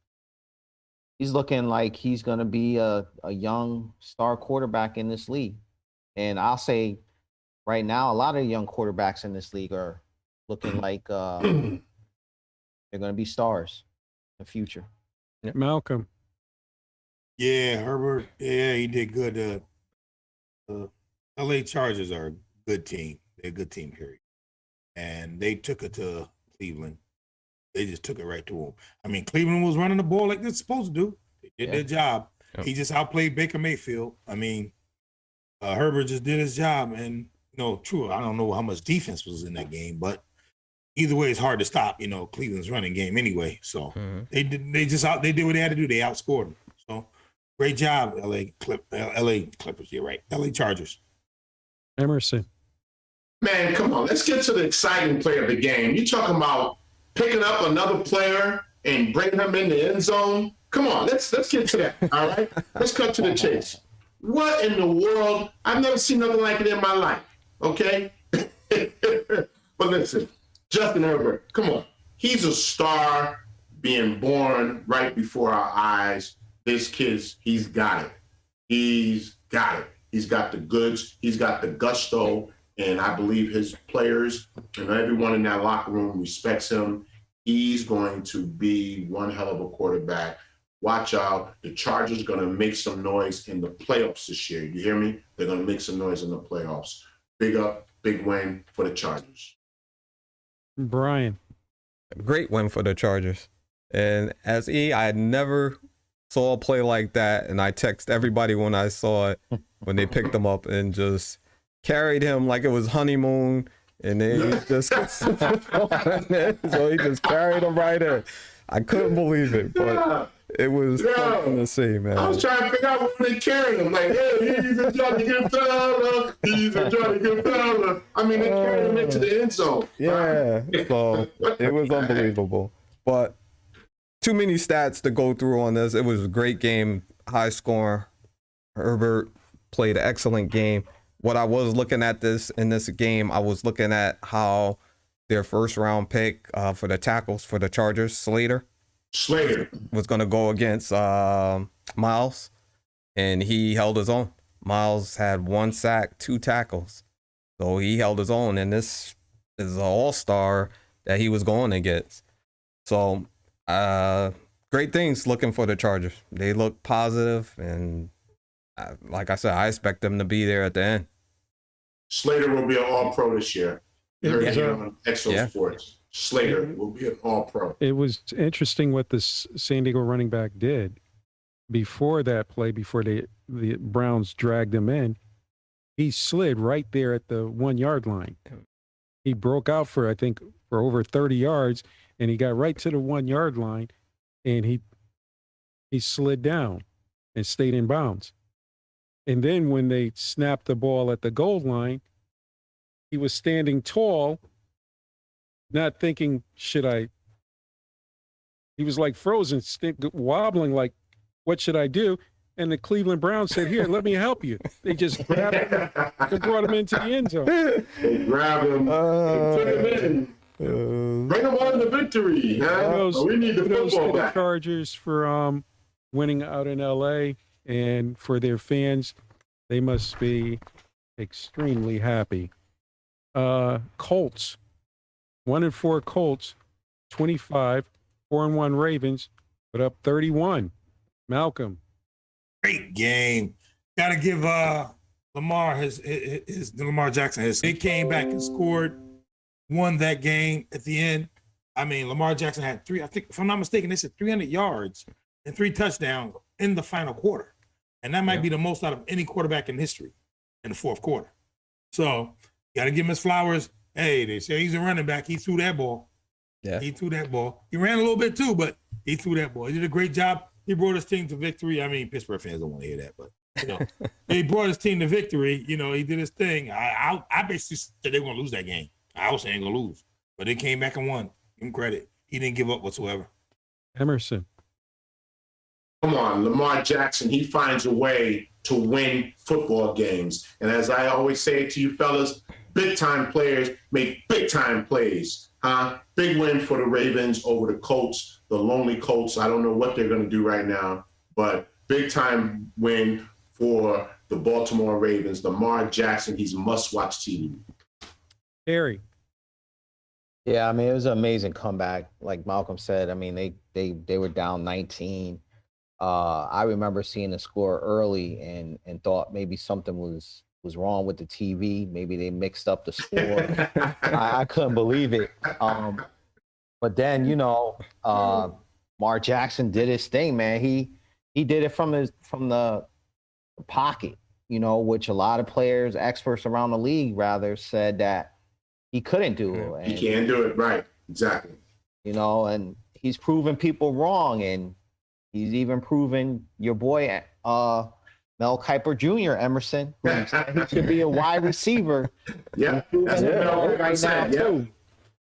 looking like he's going to be a young star quarterback in this league. And I'll say right now, a lot of young quarterbacks in this league are looking like they're going to be stars in the future. Malcolm. Yeah, Herbert. Yeah, he did good. LA Chargers are a good team. They're a good team, period. And they took it to Cleveland. They just took it right to him. I mean, Cleveland was running the ball like they're supposed to do. They did their job. Yep. He just outplayed Baker Mayfield. I mean, Herbert just did his job. And, true, I don't know how much defense was in that game, but either way, it's hard to stop, Cleveland's running game anyway. So they did what they had to do. They outscored them. So great job, LA Clippers. You're right. LA Chargers. Emerson. Man, come on. Let's get to the exciting play of the game. You're talking about picking up another player and bringing him in the end zone. Come on, let's get to that, all right? Let's cut to the chase. What in the world? I've never seen nothing like it in my life, okay? But listen, Justin Herbert, come on. He's a star being born right before our eyes. This kid, he's got it. He's got it. He's got the goods. He's got the gusto. And I believe his players and everyone in that locker room respects him. He's going to be one hell of a quarterback. Watch out. The Chargers are going to make some noise in the playoffs this year. You hear me? They're going to make some noise in the playoffs. Big up, big win for the Chargers. Brian. Great win for the Chargers. And as I had never saw a play like that. And I text everybody when I saw it, when they picked him up and just carried him like it was honeymoon. And then he just so he just carried him right in. I couldn't believe it, but It was Yeah. something to see, man. I was trying to figure out where they carrying him. Like, hey, he's a Johnny good fella. He's a Johnny good fella. I mean, they carried him into the end zone. Yeah, so it was unbelievable. But too many stats to go through on this. It was a great game, high scoring. Herbert played an excellent game. What I was looking at in this game, I was looking at how their first round pick for the tackles for the Chargers, Slater, was going to go against Miles, and he held his own. Miles had 1 sack, 2 tackles. So he held his own, and this is an all-star that he was going against. So great things looking for the Chargers. They look positive, and like I said, I expect them to be there at the end. Slater will be an all-pro this year. You heard it here on Exo Sports. Slater will be an all-pro. It was interesting what the San Diego running back did before that play, before the Browns dragged him in. He slid right there at the 1 yard line. He broke out for over 30 yards, and he got right to the 1 yard line, and he slid down and stayed in bounds. And then when they snapped the ball at the goal line, he was standing tall, not thinking, he was like frozen, wobbling like, what should I do? And the Cleveland Browns said, here, let me help you. They just grabbed him and brought him into the end zone. They grabbed him, took him in. Bring him on to victory. Huh? We need the football back. The Chargers for winning out in L.A., and for their fans, they must be extremely happy. Colts, 1-4 Colts, 25, 4-1 Ravens, but up 31. Malcolm. Great game. Got to give Lamar Lamar Jackson he came back and scored, won that game at the end. I mean, Lamar Jackson had 3, I think, if I'm not mistaken, they said 300 yards and 3 touchdowns in the final quarter. And that might be the most out of any quarterback in history in the fourth quarter. So, got to give him his flowers. Hey, they say he's a running back. He threw that ball. Yeah. He threw that ball. He ran a little bit too, but he threw that ball. He did a great job. He brought his team to victory. I mean, Pittsburgh fans don't want to hear that, but he brought his team to victory. He did his thing. I basically said they were gonna lose that game. I was saying gonna lose, but they came back and won. Give him credit. He didn't give up whatsoever. Emerson. Come on, Lamar Jackson, he finds a way to win football games. And as I always say to you fellas, big-time players make big-time plays. Big win for the Ravens over the Colts, the lonely Colts. I don't know what they're going to do right now, but big-time win for the Baltimore Ravens. Lamar Jackson, he's must-watch TV. Harry. Yeah, I mean, it was an amazing comeback. Like Malcolm said, I mean, they were down 19. I remember seeing the score early and thought maybe something was wrong with the TV. Maybe they mixed up the score. I couldn't believe it. But then, Lamar Jackson did his thing, man. He did it from the pocket, which a lot of players, experts around the league rather, said that he couldn't do it. He can't do it, right? Exactly. And he's proven people wrong, and he's even proven your boy Mel Kiper Jr., Emerson, who said he should be a wide receiver. Yeah, that's what Mel right said. now too.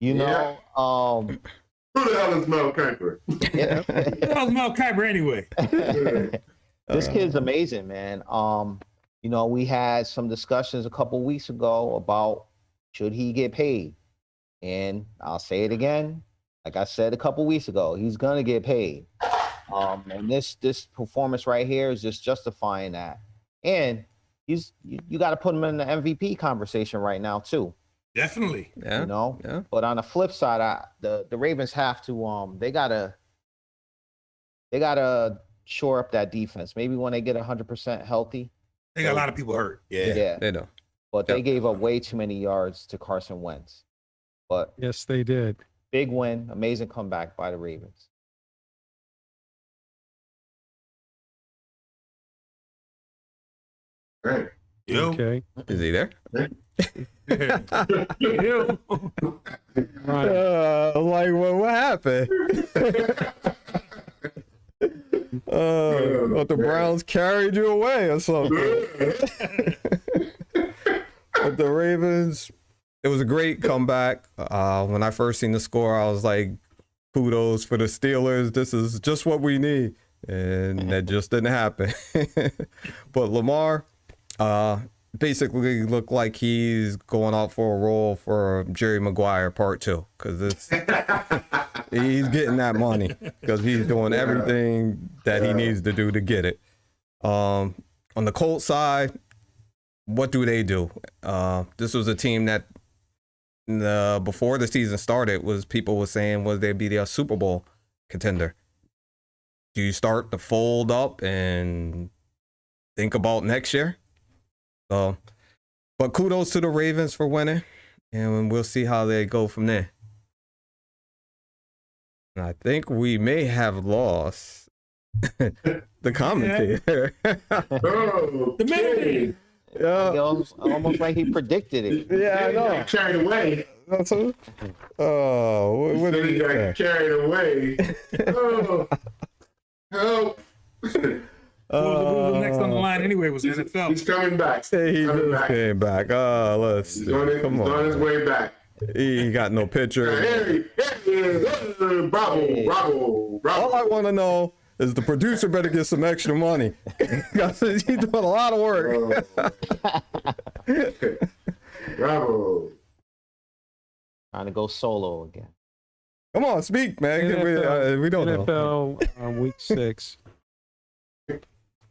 Who the hell is Mel Kiper? Who the hell is Mel Kiper anyway? This kid's amazing, man. We had some discussions a couple weeks ago about should he get paid, and I'll say it again. Like I said a couple weeks ago, he's gonna get paid. And this performance right here is just justifying that. And you got to put him in the MVP conversation right now too. Definitely. Yeah. Yeah. But on the flip side, the Ravens have to they gotta shore up that defense. Maybe when they get 100% healthy. They got a lot of people hurt. Yeah. They do. But they gave up way too many yards to Carson Wentz. But yes, they did. Big win, amazing comeback by the Ravens. Right. Okay. Is he there? Right. Like, what happened? Thought the Browns carried you away or something. But the Ravens, it was a great comeback. When I first seen the score, I was like, kudos for the Steelers. This is just what we need. And that just didn't happen. But Lamar basically looked like he's going out for a role for Jerry Maguire Part 2. Because he's getting that money. Because he's doing everything that he needs to do to get it. On the Colts side, what do they do? This was a team that before the season started, people were saying, was they be their Super Bowl contender? Do you start to fold up and think about next year? So, but kudos to the Ravens for winning, and we'll see how they go from there. And I think we may have lost the commentator. Oh, The man. Like, almost like he predicted it. Yeah, I know. got carried away. That's what, what did he Got say? carried away. Oh, help. Who was next on the line anyway was NFL. He's coming back. He Coming just back. came back. Let's He's see. on his way back. He got no picture. Hey, bravo, bravo, bravo. All I want to know is the producer better get some extra money. He's doing a lot of work. Bravo. Trying to go solo again. Come on, speak, man. NFL, We don't know. NFL on week 6.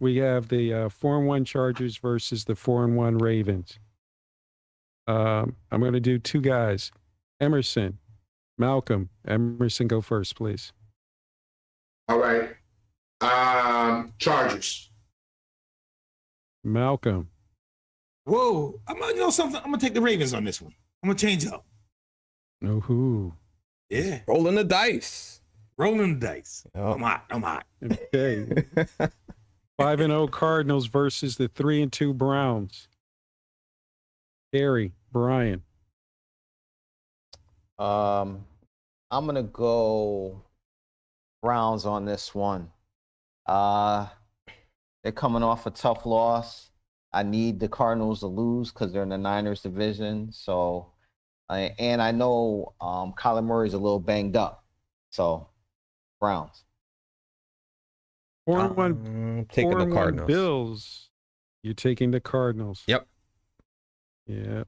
We have the 4-1 Chargers versus the 4-1 Ravens. I'm going to do 2 guys. Emerson, Malcolm. Emerson, go first, please. All right. Chargers. Malcolm. Whoa. You know something? I'm going to take the Ravens on this one. I'm going to change up. No who. Yeah. Rolling the dice. Rolling the dice. Oh. I'm hot. Okay. 5-0 Cardinals versus the 3-2 Browns. Harry, Brian. I'm gonna go Browns on this one. They're coming off a tough loss. I need the Cardinals to lose because they're in the Niners division. So, and I know Kyler Murray's a little banged up. So, Browns. 4-1 Taking the 4-1 Cardinals. Bills. You're taking the Cardinals. Yep. Yeah.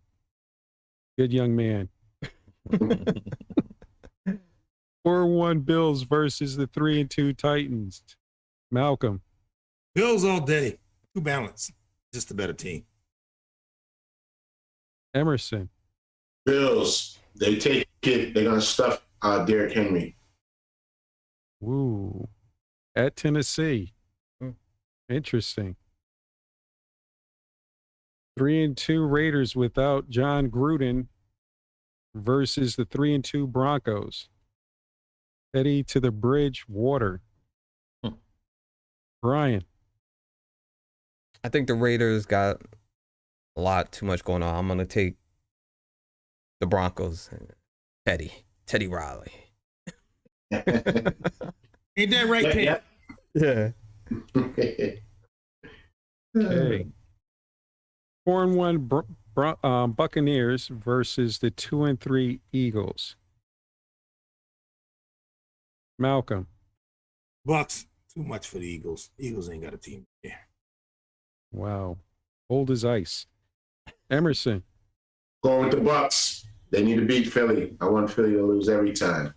Good young man. 4-1 Bills versus the 3-2 Titans. Malcolm. Bills all day. Too balanced. Just a better team. Emerson. Bills. They take it. They're going to stuff Derrick Henry. Woo. At Tennessee. Interesting. 3-2 Raiders without Jon Gruden versus the 3-2 Broncos. Eddie to the bridge, water. Brian. I think the Raiders got a lot too much going on. I'm going to take the Broncos. Teddy Riley. Ain't that right, Ted? Yeah. Okay. 4-1 Buccaneers versus the 2-3 Eagles. Malcolm. Bucks. Too much for the Eagles. Eagles ain't got a team. Yeah. Wow. Old as ice. Emerson. Going with the Bucks. They need to beat Philly. I want Philly to lose every time.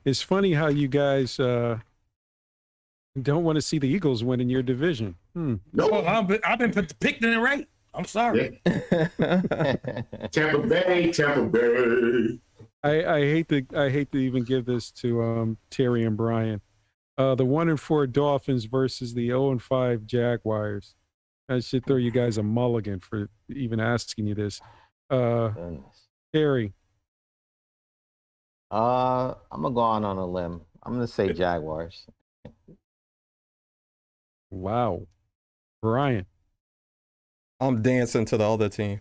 It's funny how you guys don't want to see the Eagles win in your division. No. Well, I've been picking it right. I'm sorry. Tampa Bay. I hate to even give this to Terry and Brian. The 1-4 Dolphins versus the 0-5 Jaguars. I should throw you guys a mulligan for even asking you this. Terry. I'm gonna go on a limb. I'm gonna say Jaguars. Wow. Brian. I'm dancing to the other team.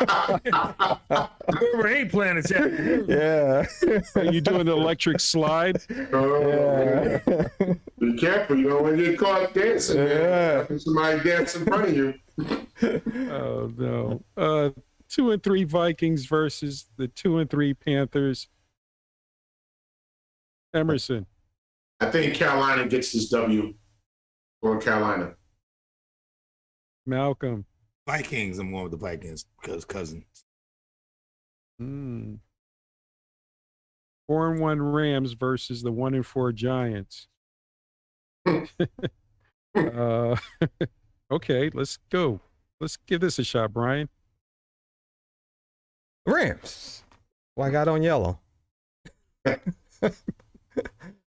Whoever ain't playing the chat. Yeah. Are you doing the electric slide? Yeah. Be careful, you don't want to get caught dancing. Yeah. Man. Somebody dance in front of you. Oh no. 2-3 Vikings versus the 2-3 Panthers. Emerson. I think Carolina gets this W for Carolina. Malcolm. Vikings. I'm going with the Vikings because Cousins. 4-1 Rams versus the 1-4 Giants. Okay, let's go. Let's give this a shot, Brian. Rams. Well, I got on yellow.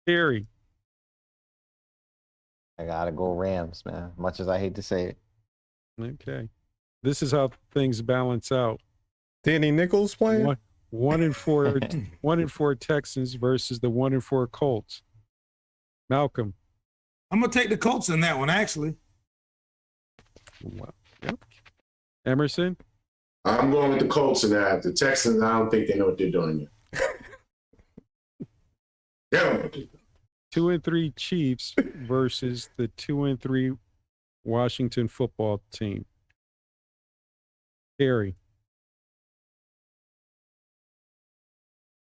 Harry. I gotta go Rams, man. Much as I hate to say it. Okay. This is how things balance out. Danny Nichols playing? 1-4 Texans versus the 1-4 Colts. Malcolm. I'm gonna take the Colts in that one, actually. Wow. Yep. Emerson. I'm going with the Colts in that. The Texans, I don't think they know what they're doing yet. Yeah. 2-3 Chiefs versus the 2-3 Washington football team. Harry.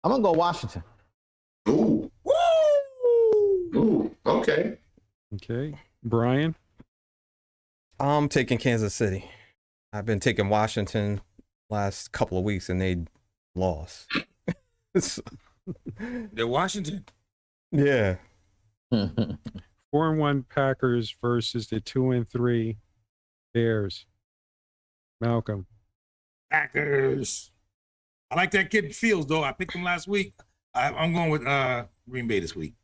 I'm gonna go Washington. Ooh. Ooh. Okay. Okay. Brian. I'm taking Kansas City. I've been taking Washington last couple of weeks and they lost. They're Washington. Yeah. 4-1 Packers versus the 2-3 Bears. Malcolm. Packers. I like that kid Fields, though. I picked him last week. I'm going with Green Bay this week.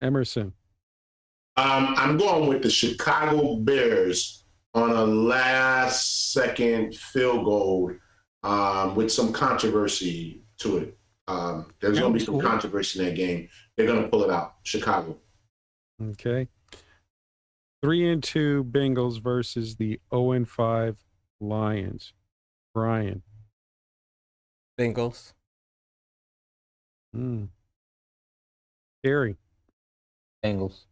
Emerson. I'm going with the Chicago Bears on a last-second field goal with some controversy to it. There's going to be some controversy in that game. They're going to pull it out. Chicago. Okay. 3-2 Bengals versus the 0-5 Lions. Brian. Bengals. Harry. Bengals.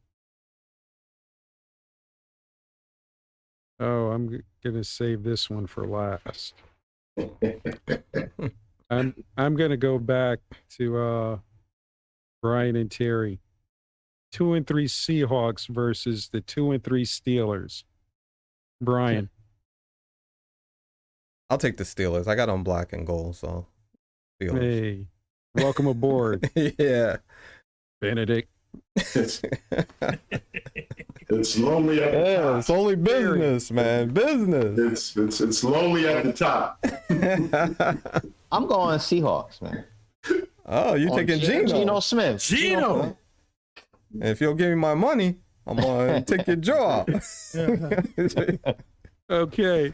Oh, I'm gonna save this one for last. I'm gonna go back to Brian and Terry. 2-3 Seahawks versus the 2-3 Steelers. Brian. I'll take the Steelers. I got on black and gold, so Steelers. Hey, welcome aboard. Yeah. Benedict. It's lonely at the Yeah, top. it's only business, man. Business. It's lonely at the top. I'm going Seahawks, man. Oh, you taking Geno? Geno Smith. Geno. If you'll give me my money, I'm gonna take your jaw off. Okay.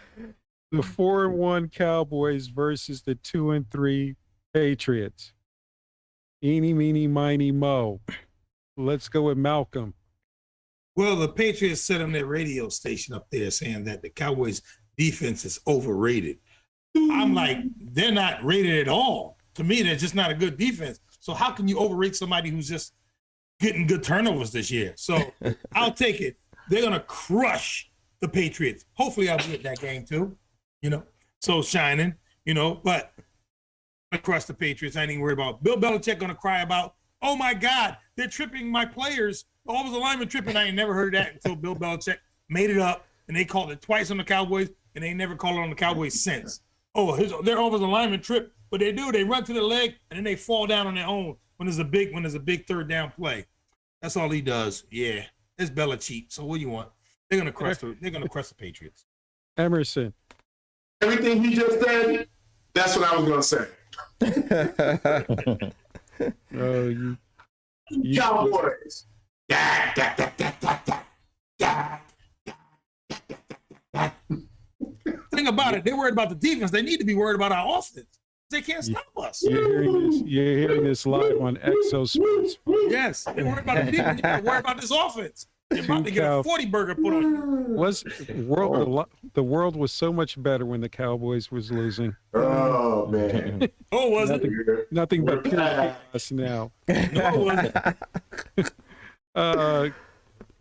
The 4-1 Cowboys versus the 2-3 Patriots. Eeny, meeny, miny, mo. Let's go with Malcolm. Well, the Patriots set on their radio station up there saying that the Cowboys defense is overrated. I'm like, they're not rated at all. To me, they're just not a good defense. So how can you overrate somebody who's just getting good turnovers this year? So I'll take it. They're going to crush the Patriots. Hopefully I'll be at that game too, So shining, but I crush the Patriots. I ain't even worried about Bill Belichick going to cry about, oh my God, they're tripping my players. All of the linemen tripping. I ain't never heard that until Bill Belichick made it up, and they called it twice on the Cowboys, and they never called it on the Cowboys since. Oh, their offensive lineman trip, but they do. They run to the leg, and then they fall down on their own when there's a big third down play. That's all he does. Yeah, it's Belichick. So what do you want? They're gonna crush the Patriots. Emerson. Everything he just said, that's what I was going to say. Oh, you Cowboys. Thing about it, they're worried about the defense. They need to be worried about our offense. They can't stop us. You're hearing this live on Exo Sports. Yes, they're worried about the defense. You gotta worry about this offense. You're about to get a 40 burger put on you. Was the world was so much better when the Cowboys was losing. Oh man. Oh, was it? Nothing but pure chaos now. No, it wasn't.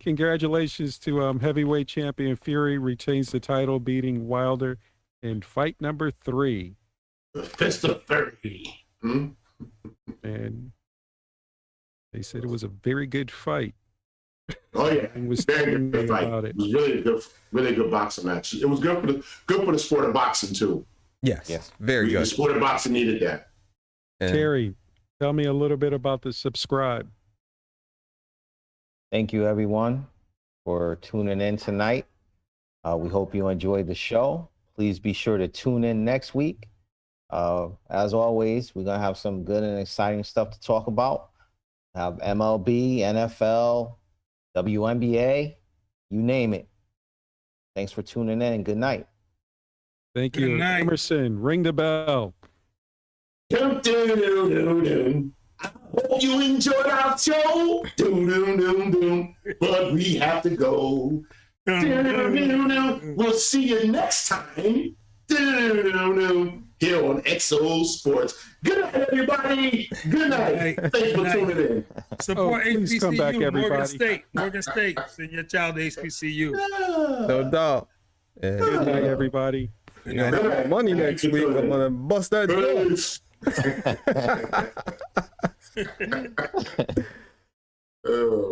Congratulations to heavyweight champion Fury, retains the title, beating Wilder in fight number 3. The Fist of Fury. And they said it was a very good fight. Oh yeah, And was very good thinking fight. about It it. was really good boxing match. It was good for the sport of boxing too. Yes. Very The good. sport of boxing needed that. And Terry, tell me a little bit about the subscribe. Thank you, everyone, for tuning in tonight. We hope you enjoyed the show. Please be sure to tune in next week. As always, we're going to have some good and exciting stuff to talk about. Have MLB, NFL, WNBA, you name it. Thanks for tuning in and good night. Thank Good you. night. Emerson, ring the bell. Dun, dun, dun, dun, dun. I hope you enjoyed our show. Dun, dun, dun, dun. But we have to go. Dun, dun, dun, dun. We'll see you next time. Dun, dun, dun. Here on XO Sports. Good night, everybody. Good night. Good night. Thanks for Good night. tuning in. Support please HBCU, come back, Morgan everybody. State. Morgan State. Send your child to HBCU. no doubt. And Good night, everybody. you know, have my money next week. I'm gonna bust that door. Peace. Oh.